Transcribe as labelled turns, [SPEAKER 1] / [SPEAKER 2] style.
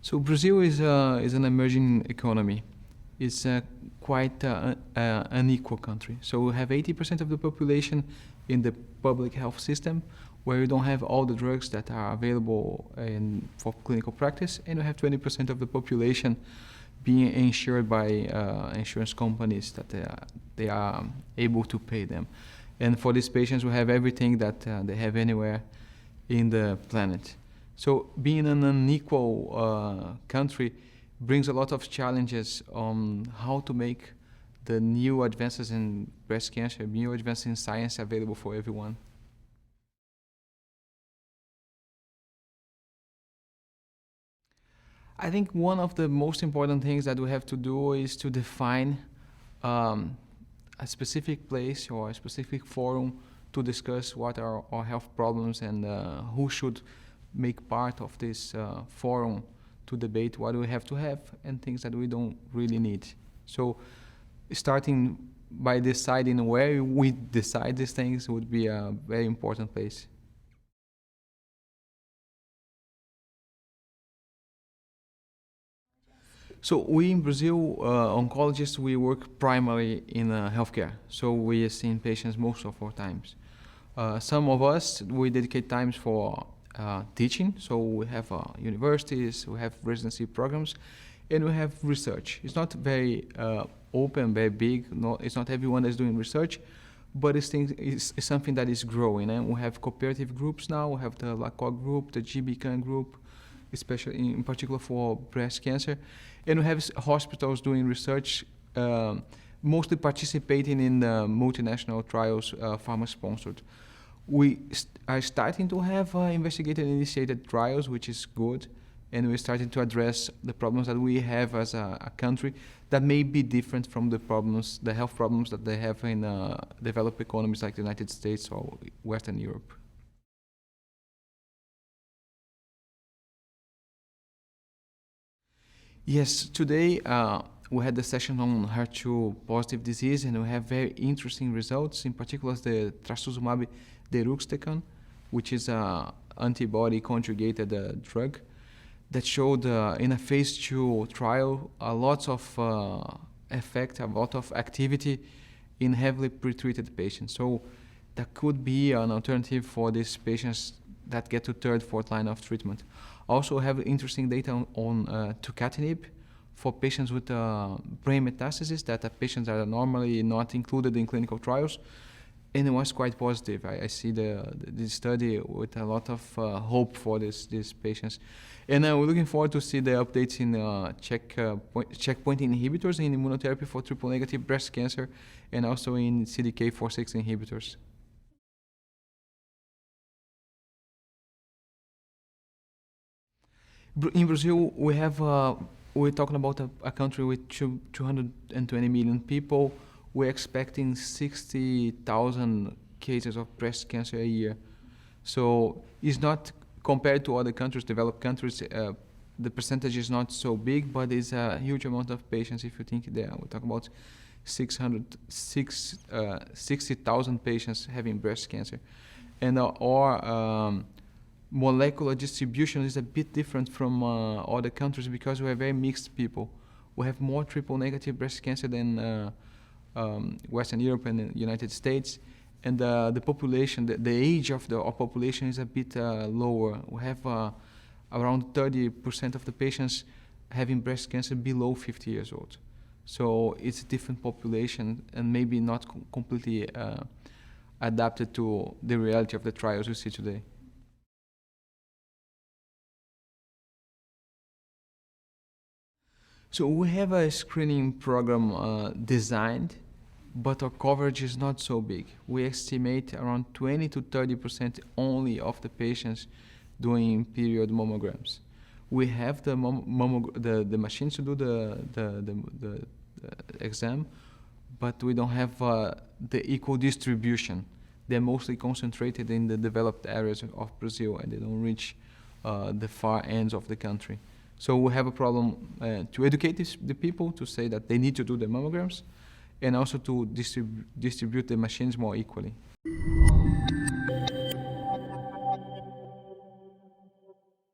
[SPEAKER 1] So Brazil is an emerging economy. It's quite unequal country. So we have 80% of the population in the public health system, where you don't have all the drugs that are available for clinical practice, and we have 20% of the population being insured by insurance companies that they are able to pay them. And for these patients, we have everything that they have anywhere in the planet. So being an unequal country brings a lot of challenges on how to make the new advances in breast cancer, new advances in science available for everyone. I think one of the most important things that we have to do is to define a specific place or a specific forum to discuss what are our health problems and who should make part of this forum to debate what we have to have and things that we don't really need. So starting by deciding where we decide these things would be a very important place. So we in Brazil, oncologists, we work primarily in healthcare. So we are seeing patients most of our times. Some of us, we dedicate times for teaching. So we have universities, we have residency programs, and we have research. It's not very open, very big. It's not everyone that's doing research, but it's something that is growing. And we have cooperative groups now. We have the LACOG group, the GBCAN group, especially in particular for breast cancer. And we have hospitals doing research, mostly participating in the multinational trials, pharma-sponsored. We are starting to have investigator-initiated trials, which is good, and we're starting to address the problems that we have as a country that may be different from the health problems that they have in developed economies like the United States or Western Europe. Yes, today we had the session on HER2 positive disease, and we have very interesting results, in particular the trastuzumab deruxtecan, which is an antibody conjugated drug that showed in a phase 2 trial a lot of effect, a lot of activity in heavily pretreated patients. So that could be an alternative for these patients that get to third, fourth line of treatment. Also have interesting data on tucatinib for patients with brain metastasis, that are patients that are normally not included in clinical trials, and it was quite positive. I see this study with a lot of hope for these patients. And we're looking forward to see the updates in checkpoint inhibitors in immunotherapy for triple-negative breast cancer, and also in CDK4/6 inhibitors. In Brazil, we're talking about a country with 220 million people. We're expecting 60,000 cases of breast cancer a year. So it's not, compared to other countries, developed countries, the percentage is not so big, but it's a huge amount of patients. If you think there, we talk about 60,000 patients having breast cancer. And our molecular distribution is a bit different from other countries because we are very mixed people. We have more triple-negative breast cancer than Western Europe and the United States, and the population, the age of our population is a bit lower. We have around 30% of the patients having breast cancer below 50 years old. So it's a different population and maybe not completely adapted to the reality of the trials we see today. So we have a screening program designed, but our coverage is not so big. We estimate around 20 to 30% only of the patients doing period mammograms. We have the machines to do the exam, but we don't have the equal distribution. They're mostly concentrated in the developed areas of Brazil, and they don't reach the far ends of the country. So we have a problem to educate the people to say that they need to do the mammograms, and also to distribute the machines more equally.